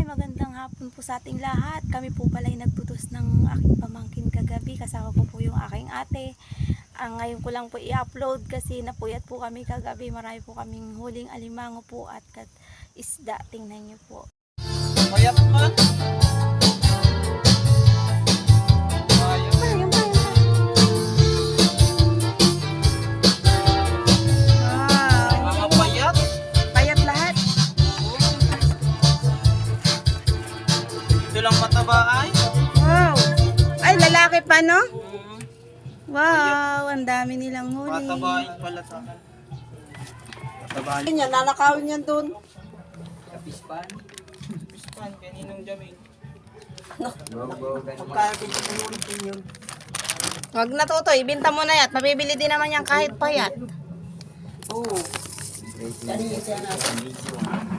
Ay, magandang hapon po sa ating lahat. Kami po pala ay nagputos ng aking pamangkin kagabi. Kasama ko po yung aking ate. Ngayon ko lang po i-upload kasi napuyat po kami kagabi. Marami po kaming huling alimango po at isda. Tingnan nyo po. Mayat man. Mga payat. Payat lahat. Ito lang mataba ay. Wow. Ay, lalaki pa, no? Wow, ang dami nilang huli. Patabain pala sa akin. Patabain. Yan, nanakawin yan doon. Pispan, kaninong jamin. Magkakasin sa ulitin yun. Wag na, Totoy. Ibenta mo na yan. Mabibili din naman yan kahit payat. Oo. Kanina siya natin.